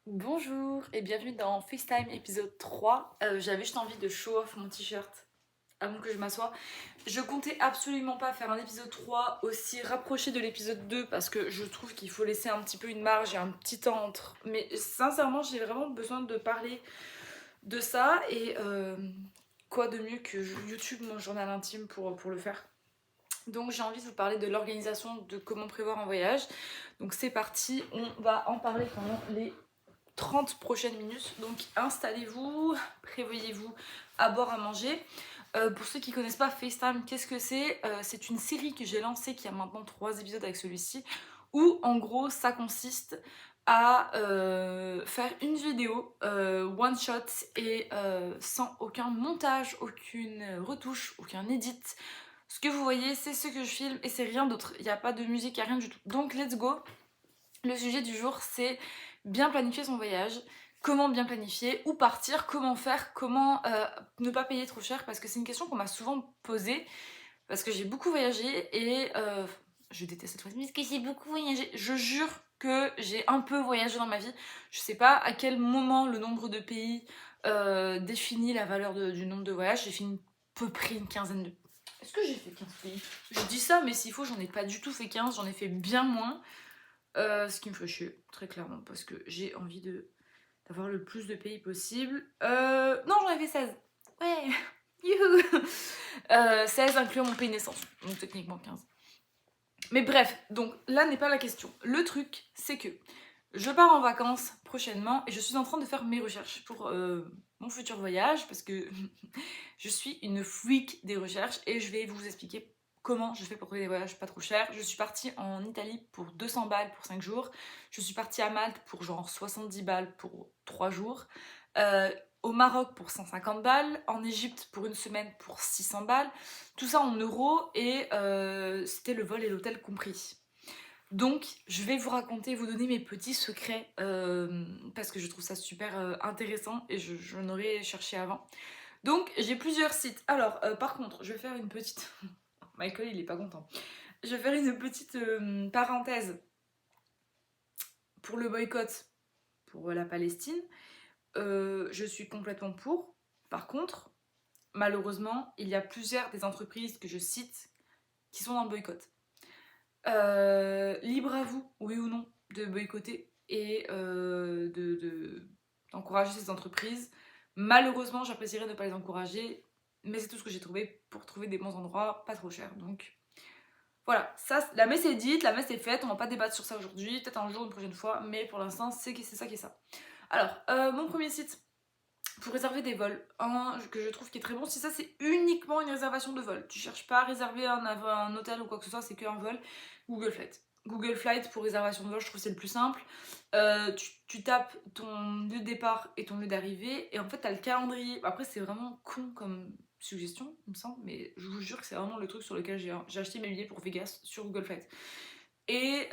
Bonjour et bienvenue dans FaceTime épisode 3. J'avais juste envie de show off mon t-shirt avant que je m'assoie. Je comptais absolument pas faire un épisode 3 aussi rapproché de l'épisode 2 parce que je trouve qu'il faut laisser un petit peu une marge et un petit temps entre. Mais sincèrement, j'ai vraiment besoin de parler de ça et quoi de mieux que YouTube, mon journal intime pour le faire. Donc j'ai envie de vous parler de l'organisation de comment prévoir un voyage. Donc c'est parti, on va en parler pendant les 30 prochaines minutes. Donc installez-vous, prévoyez-vous à boire, à manger. Pour ceux qui ne connaissent pas FaceTime, qu'est-ce que c'est? C'est une série que j'ai lancée qui a maintenant 3 épisodes avec celui-ci, où en gros ça consiste à faire une vidéo one shot et sans aucun montage, aucune retouche, aucun edit. Ce que vous voyez, c'est ce que je filme et c'est rien d'autre. Il n'y a pas de musique, il n'y a rien du tout. Donc let's go. Le sujet du jour, c'est bien planifier son voyage, comment bien planifier, où partir, comment faire, comment ne pas payer trop cher, parce que c'est une question qu'on m'a souvent posée, parce que j'ai beaucoup voyagé et je déteste cette phrase, mais est-ce que j'ai beaucoup voyagé? Je jure que j'ai un peu voyagé dans ma vie. Je sais pas à quel moment le nombre de pays définit la valeur du nombre de voyages. J'ai fait à peu près une quinzaine de... Est-ce que j'ai fait 15 pays? Je dis ça, mais s'il faut, j'en ai pas du tout fait 15, j'en ai fait bien moins. Ce qui me fait chier, très clairement, parce que j'ai envie d'avoir le plus de pays possible. Non, j'en ai fait 16. Ouais, youhou 16 incluant mon pays de naissance, donc techniquement 15. Mais bref, donc là n'est pas la question. Le truc, c'est que je pars en vacances prochainement et je suis en train de faire mes recherches pour mon futur voyage parce que je suis une freak des recherches et je vais vous expliquer comment je fais pour trouver des voyages pas trop chers. Je suis partie en Italie pour 200 balles pour 5 jours. Je suis partie à Malte pour genre 70 balles pour 3 jours. Euh, Au Maroc pour 150 balles. En Égypte pour une semaine pour 600 balles. Tout ça en euros et c'était le vol et l'hôtel compris. Donc, je vais vous raconter, vous donner mes petits secrets parce que je trouve ça super intéressant et je n'aurais cherché avant. Donc, j'ai plusieurs sites. Alors, par contre, je vais faire une petite... Michael, il est pas content. Je vais faire une petite parenthèse pour le boycott pour la Palestine. Je suis complètement pour. Par contre, malheureusement, il y a plusieurs des entreprises que je cite qui sont dans le boycott. Libre à vous, oui ou non, de boycotter et d'encourager ces entreprises. Malheureusement, j'apprécierais ne pas les encourager, mais c'est tout ce que j'ai trouvé pour trouver des bons endroits pas trop chers. Donc voilà, ça, la messe est dite, la messe est faite, on va pas débattre sur ça aujourd'hui, peut-être un jour, une prochaine fois, mais pour l'instant, c'est ça qui est ça. Alors, mon premier site pour réserver des vols, un que je trouve qui est très bon, si ça c'est uniquement une réservation de vol, tu cherches pas à réserver un hôtel ou quoi que ce soit, c'est qu'un vol, Google Flight. Google Flight pour réservation de vol, je trouve que c'est le plus simple. Tu tapes ton lieu de départ et ton lieu d'arrivée, et en fait t'as le calendrier. Après c'est vraiment con comme suggestion, il me semble, mais je vous jure que c'est vraiment le truc sur lequel j'ai acheté mes billets pour Vegas sur Google Flight. Et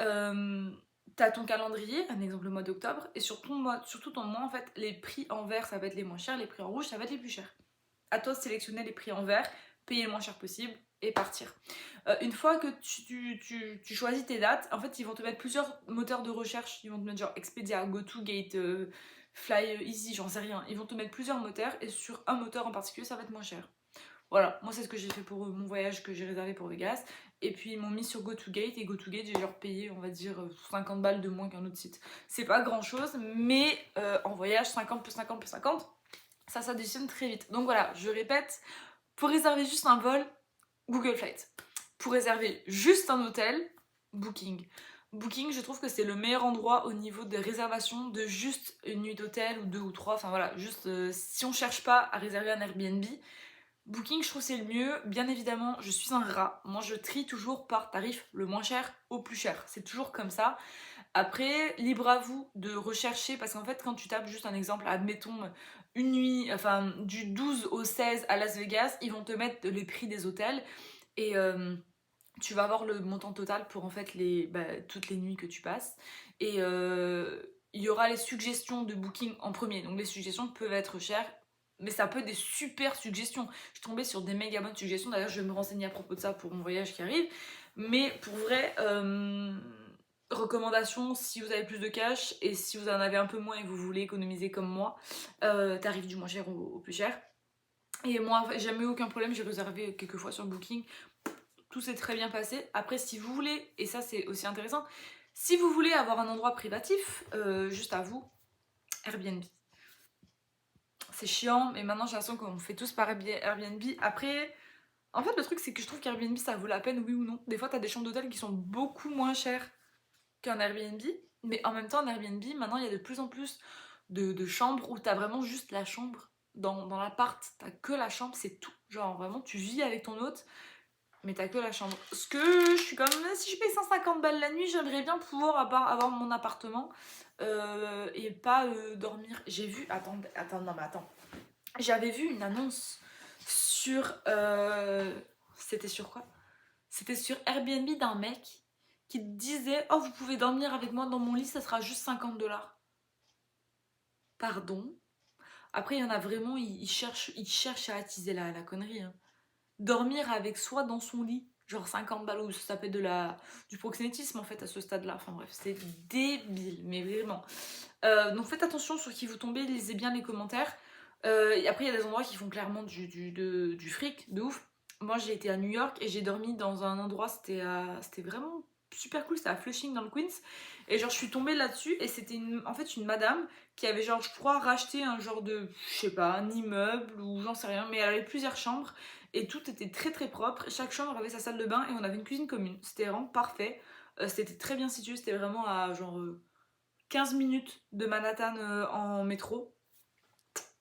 t'as ton calendrier, un exemple le mois d'octobre, et sur surtout ton mois, en fait, les prix en vert ça va être les moins chers, les prix en rouge ça va être les plus chers. À toi de sélectionner les prix en vert, payer le moins cher possible et partir. Une fois que tu choisis tes dates, en fait ils vont te mettre plusieurs moteurs de recherche, ils vont te mettre genre Expedia, GoToGate, Fly Easy, j'en sais rien. Ils vont te mettre plusieurs moteurs et sur un moteur en particulier ça va être moins cher. Voilà, moi c'est ce que j'ai fait pour mon voyage que j'ai réservé pour Vegas. Et puis ils m'ont mis sur GoToGate et GoToGate j'ai genre payé on va dire 50 balles de moins qu'un autre site. C'est pas grand chose, mais en voyage 50 plus 50 plus 50, ça s'additionne très vite. Donc voilà, je répète, pour réserver juste un vol, Google Flight. Pour réserver juste un hôtel, Booking. Booking, je trouve que c'est le meilleur endroit au niveau de réservation de juste une nuit d'hôtel ou deux ou trois. Enfin voilà, juste si on cherche pas à réserver un Airbnb, Booking, je trouve c'est le mieux. Bien évidemment, je suis un rat. Moi, je trie toujours par tarif le moins cher au plus cher. C'est toujours comme ça. Après, libre à vous de rechercher, parce qu'en fait, quand tu tapes juste un exemple, admettons une nuit, enfin du 12 au 16 à Las Vegas, ils vont te mettre les prix des hôtels et tu vas avoir le montant total pour en fait toutes les nuits que tu passes. Et il y aura les suggestions de Booking en premier. Donc les suggestions peuvent être chères, mais ça peut être des super suggestions. Je suis tombée sur des méga bonnes suggestions. D'ailleurs, je vais me renseigner à propos de ça pour mon voyage qui arrive. Mais pour vrai, recommandation, si vous avez plus de cash et si vous en avez un peu moins et que vous voulez économiser comme moi, tarif du moins cher au plus cher. Et moi, j'ai jamais eu aucun problème, j'ai réservé quelques fois sur Booking, tout s'est très bien passé. Après, si vous voulez, et ça c'est aussi intéressant, si vous voulez avoir un endroit privatif, juste à vous, Airbnb. C'est chiant, mais maintenant j'ai l'impression qu'on fait tous par Airbnb. Après, en fait, le truc c'est que je trouve qu'Airbnb ça vaut la peine, oui ou non. Des fois, t'as des chambres d'hôtel qui sont beaucoup moins chères qu'un Airbnb, mais en même temps, un Airbnb, maintenant il y a de plus en plus de chambres où t'as vraiment juste la chambre. Dans l'appart, t'as que la chambre, c'est tout. Genre vraiment, tu vis avec ton hôte, mais t'as que la chambre. Ce que je suis quand même, si je paye 150 balles la nuit, j'aimerais bien pouvoir avoir mon appartement et pas dormir. J'ai vu, attends, non mais attends. J'avais vu une annonce sur, c'était sur quoi? C'était sur Airbnb d'un mec qui te disait, oh vous pouvez dormir avec moi dans mon lit, ça sera juste 50 $. Pardon? Après il y en a vraiment, ils cherchent à attiser la connerie, hein. Dormir avec soi dans son lit, genre 50 balles, ou ça s'appelle du proxénétisme en fait à ce stade-là. Enfin bref, c'est débile, mais vraiment. Donc faites attention sur qui vous tombez, lisez bien les commentaires. Et après, il y a des endroits qui font clairement du fric, de ouf. Moi, j'ai été à New York et j'ai dormi dans un endroit, c'était vraiment super cool, c'était à Flushing dans le Queens. Et genre, je suis tombée là-dessus et c'était en fait une madame qui avait genre, je crois, racheté un genre de, je sais pas, un immeuble ou j'en sais rien, mais elle avait plusieurs chambres et tout était très très propre. Chaque chambre avait sa salle de bain et on avait une cuisine commune. C'était vraiment parfait. C'était très bien situé, c'était vraiment à genre 15 minutes de Manhattan en métro.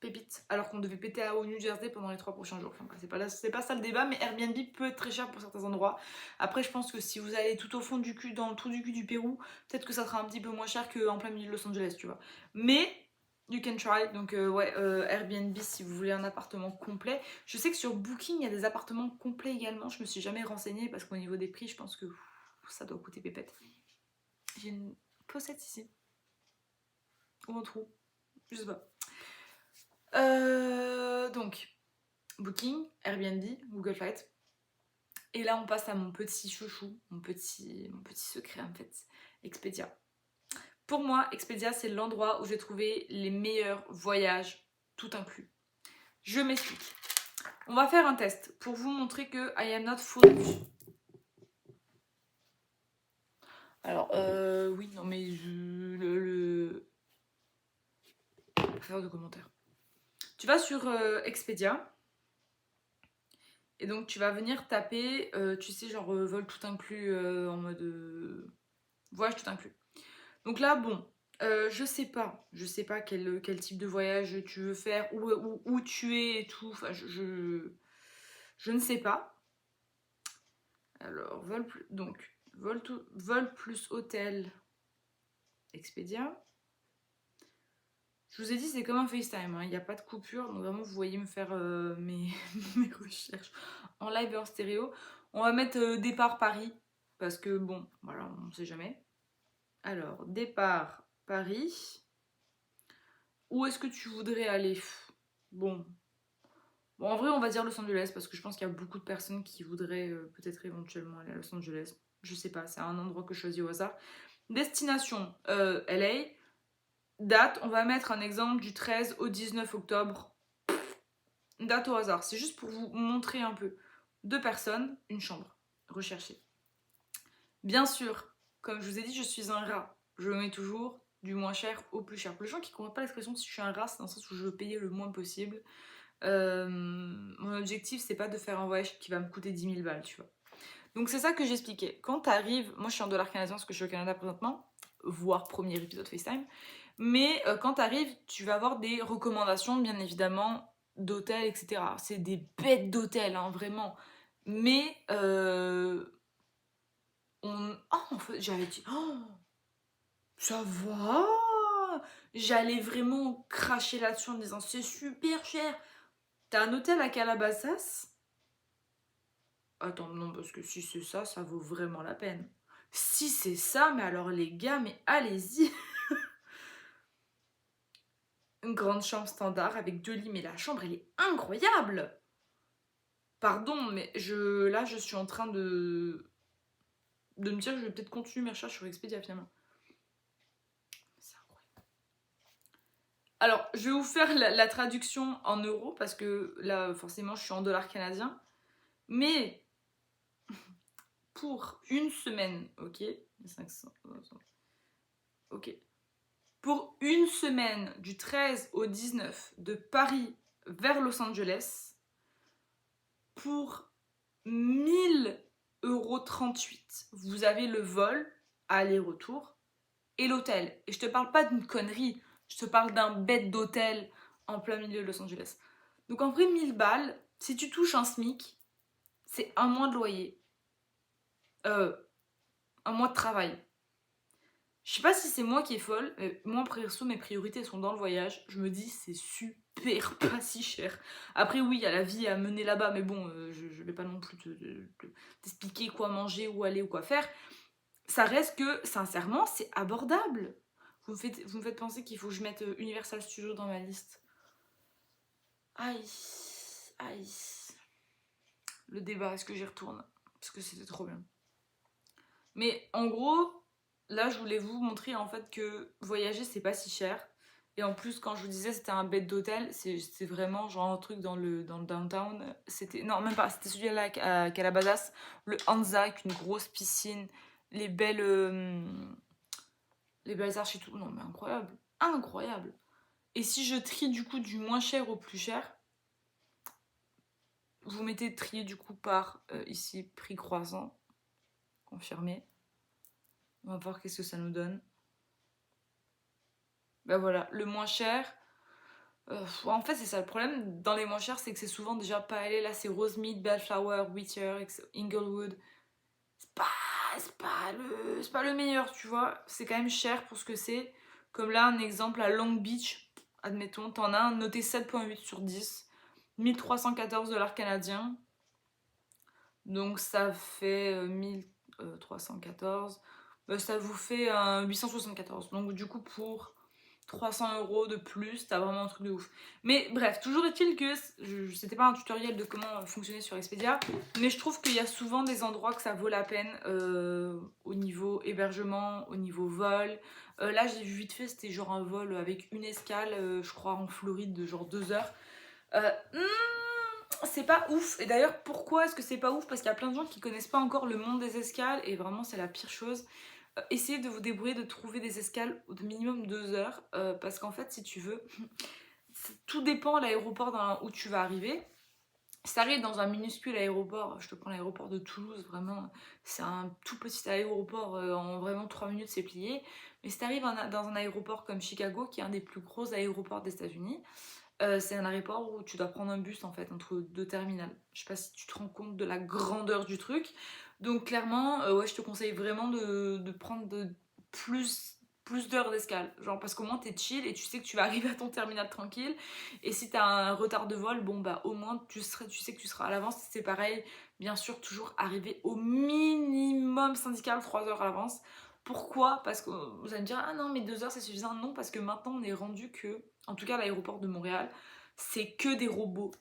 Pépite. Alors qu'on devait péter au New Jersey pendant les 3 prochains jours. Enfin, c'est pas ça le débat, mais Airbnb peut être très cher pour certains endroits. Après, je pense que si vous allez tout au fond du cul, dans le trou du cul du Pérou, peut-être que ça sera un petit peu moins cher qu'en plein milieu de Los Angeles, tu vois. Mais you can try. Donc ouais, Airbnb si vous voulez un appartement complet. Je sais que sur Booking, il y a des appartements complets également. Je me suis jamais renseignée parce qu'au niveau des prix, je pense que ça doit coûter pépette. J'ai une pochette ici. Ou un trou. Je sais pas. Donc, Booking, Airbnb, Google Flights. Et là, on passe à mon petit chouchou, mon petit secret en fait, Expedia. Pour moi, Expedia, c'est l'endroit où j'ai trouvé les meilleurs voyages, tout inclus. Je m'explique. On va faire un test pour vous montrer que I am not foolish. Alors, oui, non, mais pas faire de commentaires. Tu vas sur Expedia. Et donc tu vas venir taper, tu sais, genre vol tout inclus en mode voyage tout inclus. Donc là, bon, je sais pas quel type de voyage tu veux faire, où tu es et tout. Enfin, je ne sais pas. Alors, vol plus hôtel, Expedia. Je vous ai dit, c'est comme un FaceTime, hein. Il n'y a pas de coupure, donc vraiment, vous voyez me faire mes recherches en live et en stéréo. On va mettre départ Paris, parce que bon, voilà, on ne sait jamais. Alors, départ Paris. Où est-ce que tu voudrais aller? Bon. Bon, en vrai, on va dire Los Angeles, parce que je pense qu'il y a beaucoup de personnes qui voudraient peut-être éventuellement aller à Los Angeles. Je sais pas, c'est un endroit que je choisis au hasard. Destination, LA. Date, on va mettre un exemple du 13 au 19 octobre. Date au hasard, c'est juste pour vous montrer un peu. 2 personnes, une chambre. Recherchez. Bien sûr, comme je vous ai dit, je suis un rat. Je mets toujours du moins cher au plus cher. Pour les gens qui ne comprennent pas l'expression si je suis un rat, c'est dans le sens où je veux payer le moins possible. Mon objectif, c'est pas de faire un voyage qui va me coûter 10 000 balles, tu vois. Donc c'est ça que j'expliquais. Quand t'arrives, moi je suis en dollars canadiens parce que je suis au Canada présentement, voire premier épisode FaceTime. Mais quand t'arrives, tu vas avoir des recommandations, bien évidemment, d'hôtels, etc. C'est des bêtes d'hôtels, hein, vraiment. Mais en fait, j'avais dit, oh, ça va. J'allais vraiment cracher là-dessus en disant, c'est super cher. T'as un hôtel à Calabasas? Attends, non, parce que si c'est ça, ça vaut vraiment la peine. Si c'est ça, mais alors les gars, mais allez-y. Une grande chambre standard avec 2 lits, mais la chambre, elle est incroyable. Pardon, mais là, je suis en train de de me dire que je vais peut-être continuer mes recherches sur Expedia finalement. C'est incroyable. Alors, je vais vous faire la traduction en euros parce que là, forcément, je suis en dollars canadiens. Mais pour une semaine, ok, 500, ok. Pour une semaine du 13 au 19 de Paris vers Los Angeles, pour 1000,38 €, vous avez le vol aller-retour et l'hôtel. Et je te parle pas d'une connerie, je te parle d'un bed d'hôtel en plein milieu de Los Angeles. Donc en vrai, 1000 balles, si tu touches un SMIC, c'est un mois de loyer. Un mois de travail. Je sais pas si c'est moi qui est folle, mais moi, perso, mes priorités sont dans le voyage. Je me dis, c'est super pas si cher. Après, oui, il y a la vie à mener là-bas, mais bon, je vais pas non plus t'expliquer quoi manger, où aller ou quoi faire. Ça reste que, sincèrement, c'est abordable. Vous me faites penser qu'il faut que je mette Universal Studios dans ma liste. Aïe, aïe. Le débat, est-ce que j'y retourne? Parce que c'était trop bien. Mais en gros, là, je voulais vous montrer en fait que voyager, c'est pas si cher. Et en plus, quand je vous disais c'était un bed d'hôtel, c'est vraiment genre un truc dans le downtown. C'était, non, même pas, c'était celui-là à Calabasas, le Hansa avec une grosse piscine, les belles arches et tout. Non, mais incroyable, incroyable. Et si je trie du coup du moins cher au plus cher, vous mettez trier du coup par ici prix croissant, confirmé. On va voir qu'est-ce que ça nous donne. Ben voilà, le moins cher. En fait, c'est ça le problème. Dans les moins chers, c'est que c'est souvent déjà pas allé. Là, c'est Rosemead, Bellflower, Whittier, Inglewood. C'est pas le meilleur, tu vois. C'est quand même cher pour ce que c'est. Comme là, un exemple à Long Beach, admettons, t'en as un noté 7,8 sur 10. 1314 $ canadiens. Donc ça fait 1314. Ça vous fait 874. Donc du coup, pour 300 € de plus, t'as vraiment un truc de ouf. Mais bref, toujours est-il que c'était pas un tutoriel de comment fonctionner sur Expedia, mais je trouve qu'il y a souvent des endroits que ça vaut la peine au niveau hébergement, au niveau vol. Là, j'ai vu vite fait, c'était genre un vol avec une escale, je crois en Floride, de genre 2 heures. C'est pas ouf. Et d'ailleurs, pourquoi est-ce que c'est pas ouf? Parce qu'il y a plein de gens qui connaissent pas encore le monde des escales et vraiment, c'est la pire chose. Essayez de vous débrouiller de trouver des escales de minimum 2 heures parce qu'en fait, si tu veux, tout dépend de l'aéroport où tu vas arriver. Si t'arrives dans un minuscule aéroport, je te prends l'aéroport de Toulouse, vraiment, c'est un tout petit aéroport, en vraiment 3 minutes c'est plié. Mais si t'arrives dans un aéroport comme Chicago, qui est un des plus gros aéroports des États-Unis, c'est un aéroport où tu dois prendre un bus en fait entre deux terminales. Je sais pas si tu te rends compte de la grandeur du truc. Donc clairement, ouais, je te conseille vraiment de prendre plus d'heures d'escale. Genre parce qu'au moins t'es chill et tu sais que tu vas arriver à ton terminal tranquille. Et si t'as un retard de vol, bon bah au moins tu sais que tu seras à l'avance. C'est pareil, bien sûr, toujours arriver au minimum syndical 3 heures à l'avance. Pourquoi? Parce que vous allez me dire, ah non, mais 2 heures c'est suffisant. Non, parce que maintenant on est rendu que, en tout cas à l'aéroport de Montréal, c'est que des robots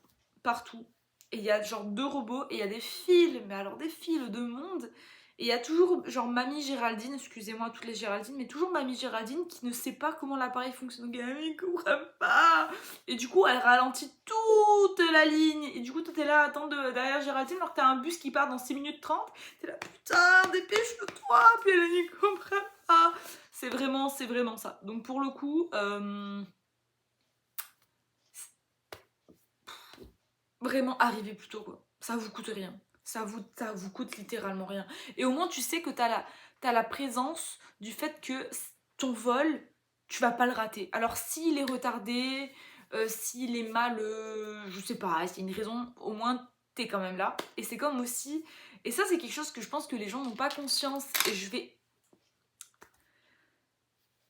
partout. Et il y a genre 2 robots et il y a des files, mais alors des files de monde. Et il y a toujours genre Mamie Géraldine, excusez-moi toutes les Géraldines, mais toujours Mamie Géraldine qui ne sait pas comment l'appareil fonctionne. Donc elle ne comprend pas. Et du coup, elle ralentit toute la ligne. Et du coup, toi t'es là à attendre derrière Géraldine alors que t'as un bus qui part dans 6 minutes 30. T'es là, putain, dépêche-toi. Puis elle ne comprend pas. C'est vraiment ça. Donc pour le coup, vraiment arrivez plus tôt quoi. Ça vous coûte rien. Ça vous coûte littéralement rien. Et au moins tu sais que t'as la présence du fait que ton vol, tu vas pas le rater. Alors s'il est retardé, s'il est mal, je sais pas, s'il y a une raison, au moins t'es quand même là. Et c'est comme aussi, et ça c'est quelque chose que je pense que les gens n'ont pas conscience, et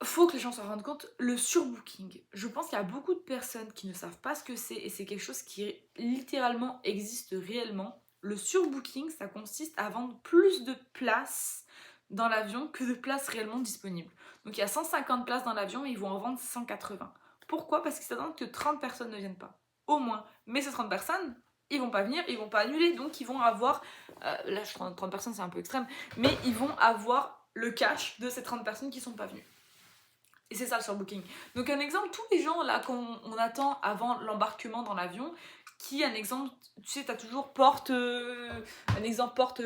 faut que les gens s'en rendent compte, le surbooking. Je pense qu'il y a beaucoup de personnes qui ne savent pas ce que c'est et c'est quelque chose qui littéralement existe réellement. Le surbooking, ça consiste à vendre plus de places dans l'avion que de places réellement disponibles. Donc il y a 150 places dans l'avion et ils vont en vendre 180. Pourquoi? Parce qu'ils s'attendent que 30 personnes ne viennent pas. Au moins. Mais ces 30 personnes, ils vont pas venir, ils vont pas annuler, donc ils vont avoir, là je 30 personnes c'est un peu extrême, mais ils vont avoir le cash de ces 30 personnes qui sont pas venues. Et c'est ça le surbooking. Donc un exemple, tous les gens là qu'on attend avant l'embarquement dans l'avion, qui un exemple, tu sais, t'as toujours porte, un exemple porte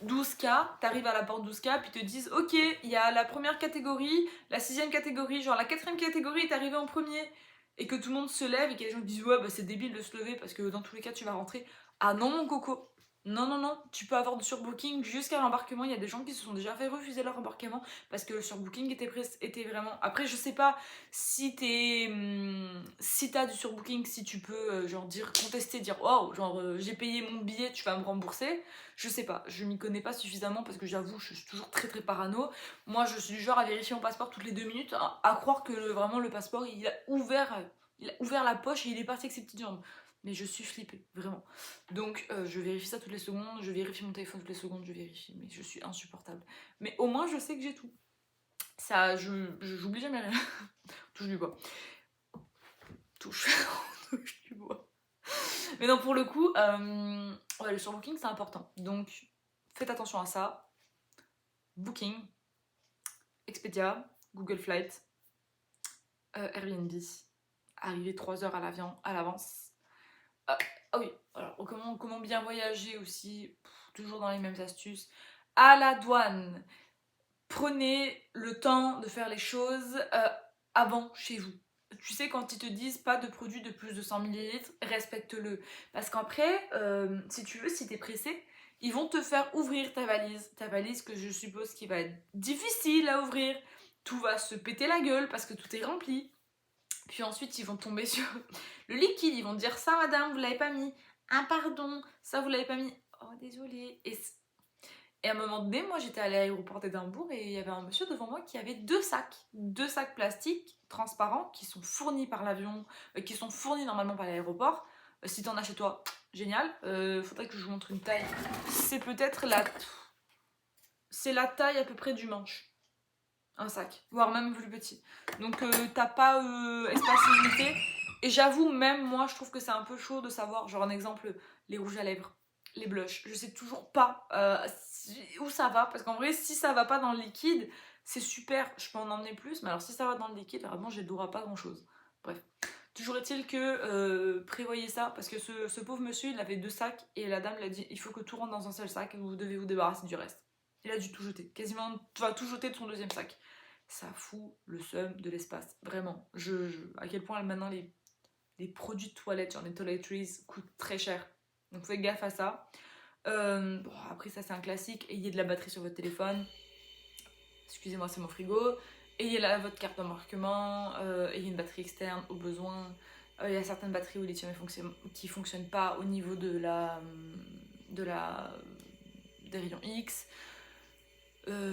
12K, t'arrives à la porte 12K, puis te disent ok, il y a la première catégorie, la 6ème catégorie, genre la 4ème catégorie est arrivée en premier, et que tout le monde se lève et qu'il y a des gens qui disent ouais bah c'est débile de se lever parce que dans tous les cas tu vas rentrer. Ah non mon coco, non, tu peux avoir du surbooking jusqu'à l'embarquement, il y a des gens qui se sont déjà fait refuser leur embarquement parce que le surbooking était vraiment... Après je sais pas si t'as du surbooking, si tu peux genre dire, contester, dire oh genre j'ai payé mon billet, tu vas me rembourser. Je sais pas, je m'y connais pas suffisamment parce que j'avoue, je suis toujours très parano. Moi, je suis du genre à vérifier mon passeport toutes les 2 minutes, à croire que vraiment le passeport, il a ouvert la poche et il est parti avec ses petites jambes. Mais je suis flippée, vraiment. Donc, je vérifie ça toutes les secondes, je vérifie mon téléphone toutes les secondes, je vérifie, mais je suis insupportable. Mais au moins, je sais que j'ai tout. Ça, j'oublie jamais rien. Touche du bois. Touche du bois. Mais non, pour le coup, ouais, le surbooking c'est important. Donc faites attention à ça. Booking, Expedia, Google Flight, Airbnb, arriver 3 heures à l'avance. Ah oui, alors comment bien voyager aussi, toujours dans les mêmes astuces. À la douane, prenez le temps de faire les choses avant chez vous. Tu sais, quand ils te disent pas de produit de plus de 100 ml, respecte-le. Parce qu'après, si tu veux, si t'es pressé, ils vont te faire ouvrir ta valise. Ta valise que je suppose qui va être difficile à ouvrir. Tout va se péter la gueule parce que tout est rempli. Puis ensuite, ils vont tomber sur le liquide. Ils vont te dire ça, madame, vous l'avez pas mis. Ah, pardon, ça, vous l'avez pas mis. Oh, désolé. Et à un moment donné, moi j'étais à l'aéroport d'Édimbourg et il y avait un monsieur devant moi qui avait 2 sacs plastiques transparents qui sont fournis par l'avion, qui sont fournis normalement par l'aéroport. Si t'en as chez toi, génial. Faudrait que je vous montre une taille. C'est peut-être c'est la taille à peu près du manche. Un sac, voire même plus petit. Donc t'as pas espace limité. Et j'avoue, même moi, je trouve que c'est un peu chaud de savoir, genre un exemple, les rouges à lèvres, les blushs. Je sais toujours pas où ça va, parce qu'en vrai, si ça va pas dans le liquide, c'est super, je peux en emmener plus, mais alors si ça va dans le liquide, vraiment, je n'aurai pas grand chose. Bref. Toujours est-il que prévoyez ça, parce que ce pauvre monsieur, il avait 2 sacs, et la dame l'a dit, il faut que tout rentre dans un seul sac, et vous devez vous débarrasser du reste. Il a dû tout jeter, quasiment, tout jeter de son 2e sac. Ça fout le seum de l'espace, vraiment. À quel point maintenant les produits de toilette, genre les toiletries, coûtent très cher. Donc faites gaffe à ça. Bon, après ça c'est un classique, ayez de la batterie sur votre téléphone. Excusez-moi, c'est mon frigo. Ayez votre carte d'embarquement, ayez une batterie externe au besoin. Il y a certaines batteries au lithium qui fonctionnent pas au niveau des rayons X.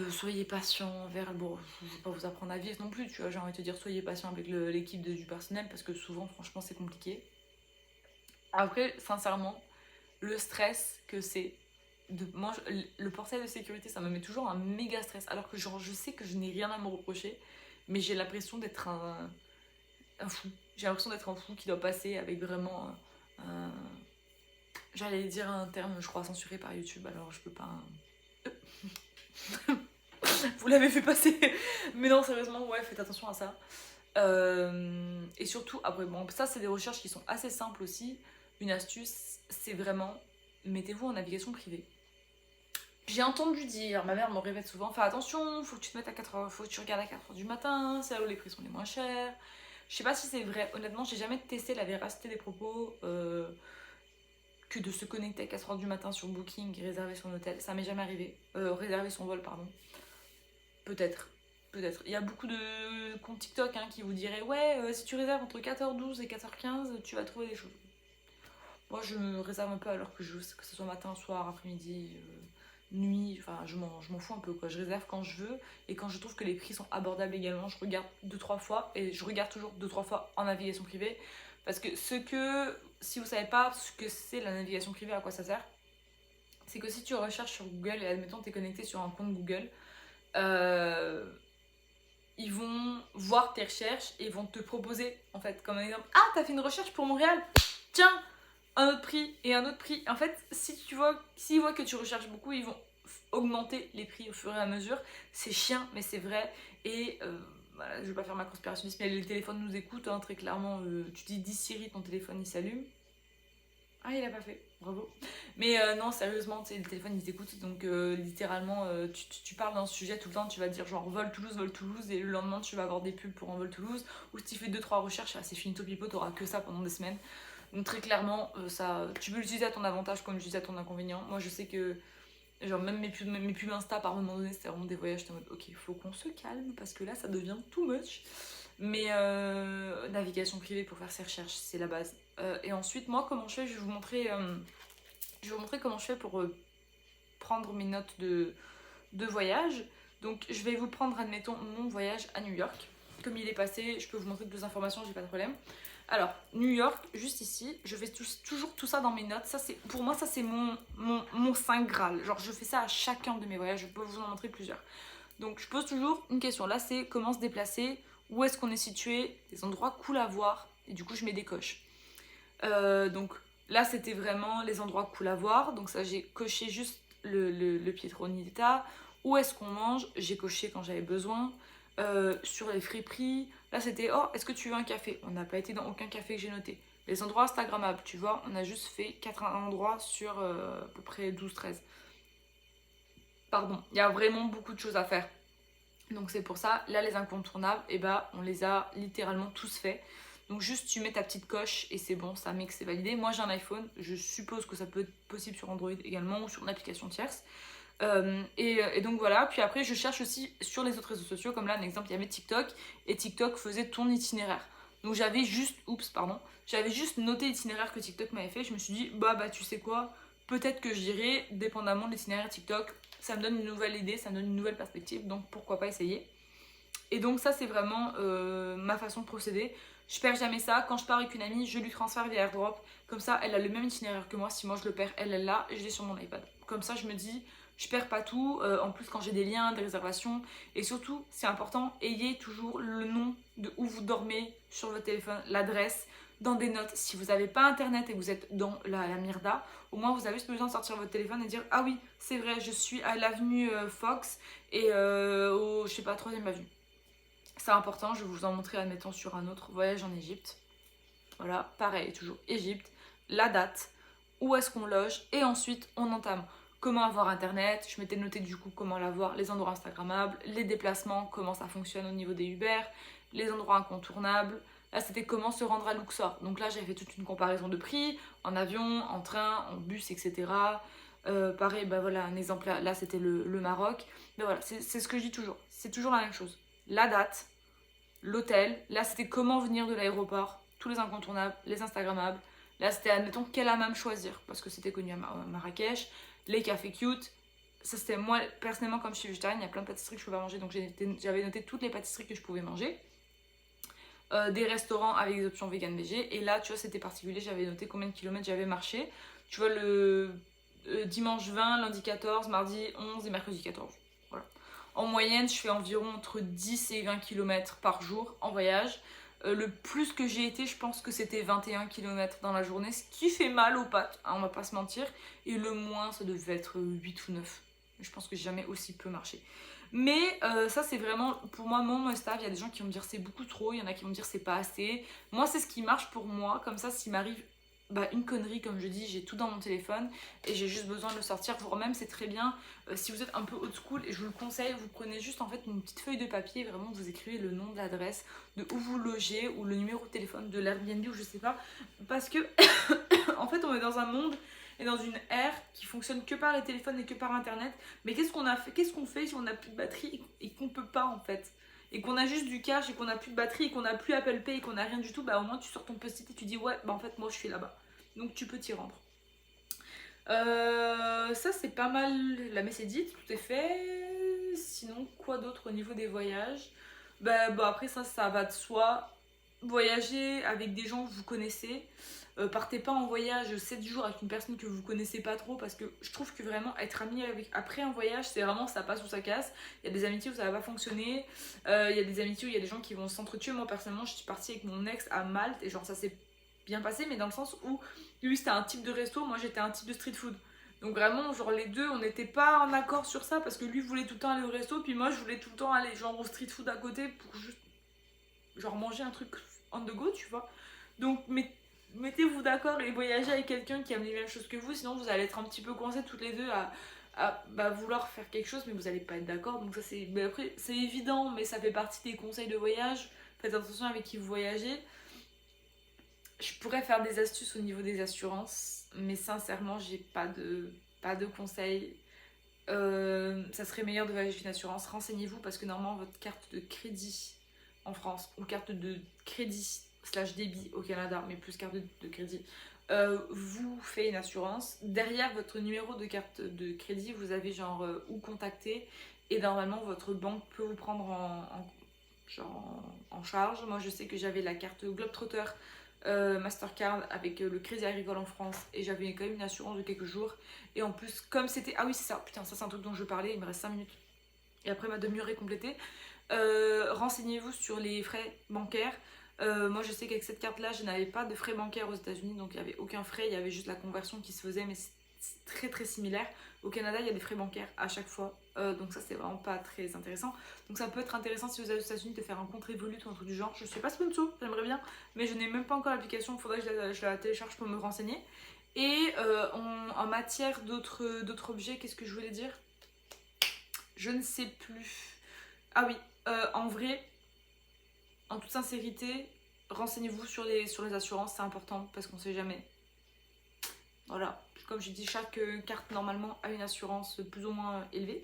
Soyez patient bon, je vais pas vous apprendre à vivre non plus, tu vois, j'ai envie de te dire soyez patient avec l'équipe du personnel parce que souvent franchement c'est compliqué. Après sincèrement le stress que c'est moi le portail de sécurité ça me met toujours un méga stress alors que genre je sais que je n'ai rien à me reprocher mais j'ai l'impression d'être un fou, j'ai l'impression d'être un fou qui doit passer avec vraiment j'allais dire un terme je crois censuré par YouTube alors je peux pas vous l'avez fait passer. Mais non, sérieusement, ouais, faites attention à ça. Et surtout, après, bon, ça, c'est des recherches qui sont assez simples aussi. Une astuce, c'est vraiment, mettez-vous en navigation privée. J'ai entendu dire, ma mère me répète souvent, fais attention, faut que tu te mettes à 4h, faut que tu regardes à 4h du matin, c'est là où les prix sont les moins chers. Je sais pas si c'est vrai, honnêtement, j'ai jamais testé la véracité des propos que de se connecter à 4h du matin sur Booking et réserver son hôtel. Ça m'est jamais arrivé. Réserver son vol, pardon. Peut-être. Il y a beaucoup de comptes TikTok qui vous diraient ouais, si tu réserves entre 4h12 et 4h15, tu vas trouver des choses. Moi, je me réserve un peu à l'heure que je veux, que ce soit matin, soir, après-midi, nuit. Enfin, je m'en fous un peu, quoi. Je réserve quand je veux et quand je trouve que les prix sont abordables également, je regarde 2-3 fois et je regarde toujours 2-3 fois en navigation privée. Parce que si vous savez pas ce que c'est la navigation privée, à quoi ça sert, c'est que si tu recherches sur Google et admettons tu es connecté sur un compte Google, ils vont voir tes recherches et vont te proposer en fait comme un exemple. Ah, t'as fait une recherche pour Montréal, tiens, un autre prix et un autre prix. En fait, s'ils voient que tu recherches beaucoup, ils vont augmenter les prix au fur et à mesure. C'est chiant, mais c'est vrai. Et voilà, je vais pas faire ma conspirationniste, mais les téléphones nous écoutent, hein, très clairement. Tu dis Siri, ton téléphone il s'allume. Ah, il a pas fait, bravo. Mais non, sérieusement, tu sais, le téléphone il t'écoute, donc littéralement, tu parles d'un sujet tout le temps, tu vas dire genre vol Toulouse, et le lendemain tu vas avoir des pubs pour un vol Toulouse, ou si tu fais 2-3 recherches, ah, c'est finito pipo, t'auras que ça pendant des semaines. Donc très clairement, ça, tu peux l'utiliser à ton avantage comme l'utiliser à ton inconvénient. Moi je sais que, genre même mes pubs Insta par moment donné, c'était vraiment des voyages, j'étais en mode ok, faut qu'on se calme, parce que là ça devient too much. Mais navigation privée pour faire ses recherches, c'est la base. Et ensuite, moi, comment je fais, je vais vous montrer comment je fais pour prendre mes notes de voyage. Donc, je vais vous prendre, admettons, mon voyage à New York. Comme il est passé, je peux vous montrer plus d'informations, j'ai pas de problème. Alors, New York, juste ici, je fais toujours tout ça dans mes notes. Ça, pour moi, ça, c'est mon saint Graal. Genre, je fais ça à chacun de mes voyages, je peux vous en montrer plusieurs. Donc, je pose toujours une question. Là, c'est comment se déplacer, où est-ce qu'on est situé, des endroits cool à voir, et du coup, je mets des coches. Donc, là, c'était vraiment les endroits cool à voir. Donc, ça, j'ai coché juste le Pietronita. Où est-ce qu'on mange? J'ai coché quand j'avais besoin. Sur les friperies, là c'était oh, est-ce que tu veux un café? On n'a pas été dans aucun café que j'ai noté. Les endroits Instagrammables, tu vois, on a juste fait 4 endroits sur à peu près 12-13. Pardon, il y a vraiment beaucoup de choses à faire. Donc c'est pour ça, là les incontournables, et bah on les a littéralement tous faits. Donc juste tu mets ta petite coche et c'est bon, ça met que c'est validé. Moi j'ai un iPhone, je suppose que ça peut être possible sur Android également ou sur une application tierce. Et donc voilà, puis après je cherche aussi sur les autres réseaux sociaux, comme là un exemple, il y avait TikTok, et TikTok faisait ton itinéraire. Donc j'avais juste noté l'itinéraire que TikTok m'avait fait, je me suis dit, bah tu sais quoi, peut-être que j'irai, dépendamment de l'itinéraire TikTok, ça me donne une nouvelle idée, ça me donne une nouvelle perspective, donc pourquoi pas essayer. Et donc ça c'est vraiment ma façon de procéder. Je perds jamais ça, quand je pars avec une amie, je lui transfère via AirDrop, comme ça elle a le même itinéraire que moi, si moi je le perds, elle l'a, et je l'ai sur mon iPad. Comme ça je me dis, je perds pas tout, en plus quand j'ai des liens, des réservations, et surtout, c'est important, ayez toujours le nom de où vous dormez sur votre téléphone, l'adresse, dans des notes. Si vous n'avez pas internet et que vous êtes dans la Myrda, au moins vous avez juste besoin de sortir votre téléphone et dire ah oui, c'est vrai, je suis à l'avenue Fox et au, je sais pas, 3ème avenue. C'est important, je vais vous en montrer, admettons, sur un autre voyage en Égypte. Voilà, pareil, toujours Égypte, la date, où est-ce qu'on loge, et ensuite on entame. Comment avoir internet, je m'étais noté du coup comment l'avoir, les endroits instagrammables, les déplacements, comment ça fonctionne au niveau des Uber, les endroits incontournables. Là c'était comment se rendre à Luxor. Donc là j'avais fait toute une comparaison de prix, en avion, en train, en bus, etc. Pareil, bah voilà, un exemple là c'était le Maroc. Mais voilà, c'est ce que je dis toujours, c'est toujours la même chose. La date, l'hôtel, là c'était comment venir de l'aéroport, tous les incontournables, les instagrammables. Là c'était admettons quel hammam choisir, parce que c'était connu à Marrakech, les cafés cute. Ça c'était moi personnellement, comme je suis végétarienne, il y a plein de pâtisseries que je pouvais pas manger, donc j'avais noté toutes les pâtisseries que je pouvais manger. Des restaurants avec des options vegan végé, et là tu vois c'était particulier, j'avais noté combien de kilomètres j'avais marché. Tu vois le dimanche 20, lundi 14, mardi 11 et mercredi 14. Voilà. En moyenne, je fais environ entre 10 et 20 km par jour en voyage. Le plus que j'ai été, je pense que c'était 21 km dans la journée, ce qui fait mal aux pattes, hein, on va pas se mentir. Et le moins, ça devait être 8 ou 9. Je pense que j'ai jamais aussi peu marché. Mais ça, c'est vraiment, pour moi, mon must-have. Il y a des gens qui vont me dire c'est beaucoup trop, il y en a qui vont me dire c'est pas assez. Moi, c'est ce qui marche pour moi. Comme ça, s'il m'arrive une connerie, comme je dis, j'ai tout dans mon téléphone et j'ai juste besoin de le sortir. Voire même, c'est très bien si vous êtes un peu old school, et je vous le conseille, vous prenez juste en fait une petite feuille de papier, vraiment vous écrivez le nom de l'adresse, de où vous logez, ou le numéro de téléphone de l'Airbnb, ou je sais pas, parce que en fait on est dans un monde et dans une ère qui fonctionne que par les téléphones et que par internet. Mais qu'est-ce qu'on fait si on n'a plus de batterie et qu'on peut pas en fait, et qu'on a juste du cash et qu'on a plus de batterie et qu'on a plus Apple Pay et qu'on a rien du tout, bah au moins tu sors ton post-it et tu dis ouais, bah en fait moi je suis là-bas, donc tu peux t'y rendre. Ça c'est pas mal, la messe est dite, tout est fait. Sinon quoi d'autre au niveau des voyages? Bah après ça va de soi. Voyager avec des gens que vous connaissez. Partez pas en voyage 7 jours avec une personne que vous connaissez pas trop, parce que je trouve que vraiment être ami avec après un voyage, c'est vraiment ça passe ou ça casse. Il y a des amitiés où ça va pas fonctionner, il y a des amitiés où il y a des gens qui vont s'entretuer. Moi personnellement je suis partie avec mon ex à Malte et genre ça s'est bien passé, mais dans le sens où lui c'était un type de resto, moi j'étais un type de street food. Donc vraiment, genre les deux, on n'était pas en accord sur ça parce que lui voulait tout le temps aller au resto, puis moi je voulais tout le temps aller genre au street food à côté pour juste genre manger un truc on the go, tu vois. Donc mettez-vous d'accord et voyagez avec quelqu'un qui aime les mêmes choses que vous, sinon vous allez être un petit peu coincés toutes les deux à vouloir faire quelque chose, mais vous allez pas être d'accord. Donc ça c'est. Mais après, c'est évident, mais ça fait partie des conseils de voyage. Faites attention avec qui vous voyagez. Je pourrais faire des astuces au niveau des assurances, mais sincèrement, j'ai pas de conseils. Ça serait meilleur de voyager avec une assurance. Renseignez-vous parce que normalement, votre carte de crédit en France ou carte de crédit slash débit au Canada, mais plus carte de crédit, vous fait une assurance. Derrière votre numéro de carte de crédit, vous avez genre où contacter et normalement, votre banque peut vous prendre en charge. Moi, je sais que j'avais la carte Globetrotter Mastercard avec le Crédit Agricole en France et j'avais quand même une assurance de quelques jours. Et en plus, comme c'était. Ah oui, c'est ça, putain, ça c'est un truc dont je parlais, il me reste 5 minutes. Et après ma demi-heure est complétée. Renseignez-vous sur les frais bancaires. Moi, je sais qu'avec cette carte-là, je n'avais pas de frais bancaires aux États-Unis, donc il n'y avait aucun frais, il y avait juste la conversion qui se faisait, mais c'est très très similaire. Au Canada, il y a des frais bancaires à chaque fois, donc ça c'est vraiment pas très intéressant. Donc ça peut être intéressant si vous êtes aux États-Unis de faire un compte Revolut ou un truc du genre. Je suis pas sponsor, j'aimerais bien, mais je n'ai même pas encore l'application, il faudrait que je la télécharge pour me renseigner. Et en matière d'autres objets, qu'est-ce que je voulais dire? Je ne sais plus. Ah oui, en vrai, en toute sincérité, renseignez-vous sur les assurances, c'est important parce qu'on sait jamais. Voilà, comme j'ai dit, chaque carte normalement a une assurance plus ou moins élevée.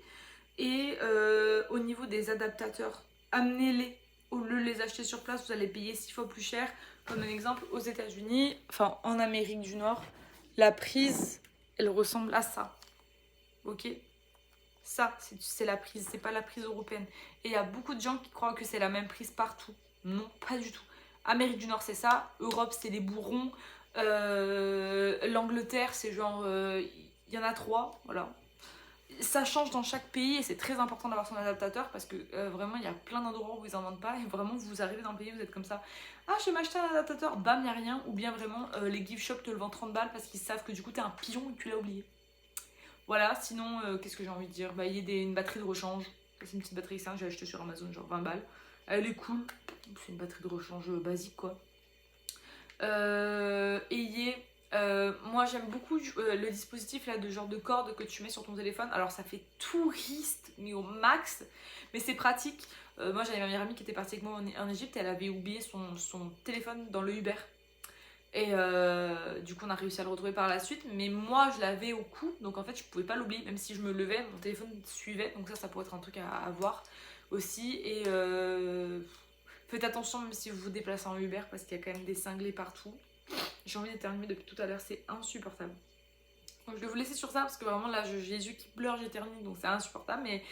Et au niveau des adaptateurs, amenez-les. Au lieu de les acheter sur place, vous allez payer 6 fois plus cher. Comme un exemple, aux États-Unis, enfin en Amérique du Nord, la prise, elle ressemble à ça. Ok? Ça, c'est la prise, c'est pas la prise européenne. Et il y a beaucoup de gens qui croient que c'est la même prise partout. Non, pas du tout. Amérique du Nord, c'est ça. Europe, c'est les bourrons. L'Angleterre, c'est genre. Il y en a 3, voilà. Ça change dans chaque pays et c'est très important d'avoir son adaptateur parce que vraiment, il y a plein d'endroits où ils en vendent pas. Et vraiment, vous arrivez dans le pays, vous êtes comme ça. Ah, je vais m'acheter un adaptateur, bam, il n'y a rien. Ou bien vraiment, les gift shops te le vendent 30 balles parce qu'ils savent que du coup, t'es un pigeon et que tu l'as oublié. Voilà, sinon, qu'est-ce que j'ai envie de dire? Bah, il y a une batterie de rechange. C'est une petite batterie externe que j'ai acheté sur Amazon, genre 20 balles. Elle est cool. C'est une batterie de rechange basique, quoi. Moi, j'aime beaucoup le dispositif là, de genre de corde que tu mets sur ton téléphone. Alors, ça fait touriste, mais au max. Mais c'est pratique. Moi, j'avais ma meilleure amie qui était partie avec moi en Égypte. Elle avait oublié son téléphone dans le Uber. Et du coup, on a réussi à le retrouver par la suite. Mais moi, je l'avais au cou. Donc, en fait, je pouvais pas l'oublier. Même si je me levais, mon téléphone suivait. Donc, ça pourrait être un truc à voir aussi. Et faites attention, même si vous vous déplacez en Uber, parce qu'il y a quand même des cinglés partout. J'ai envie d'éternuer depuis tout à l'heure. C'est insupportable. Donc, je vais vous laisser sur ça. Parce que vraiment, là, j'ai les yeux qui pleurent, j'éternue. Donc, c'est insupportable. Mais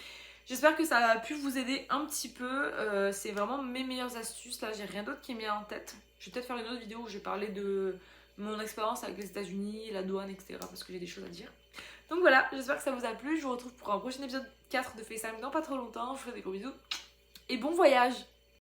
j'espère que ça a pu vous aider un petit peu. C'est vraiment mes meilleures astuces. Là, j'ai rien d'autre qui m'est en tête. Je vais peut-être faire une autre vidéo où je vais parler de mon expérience avec les États-Unis, la douane, etc. Parce que j'ai des choses à dire. Donc voilà, j'espère que ça vous a plu. Je vous retrouve pour un prochain épisode 4 de FaceTime dans pas trop longtemps. Je vous fais des gros bisous. Et bon voyage!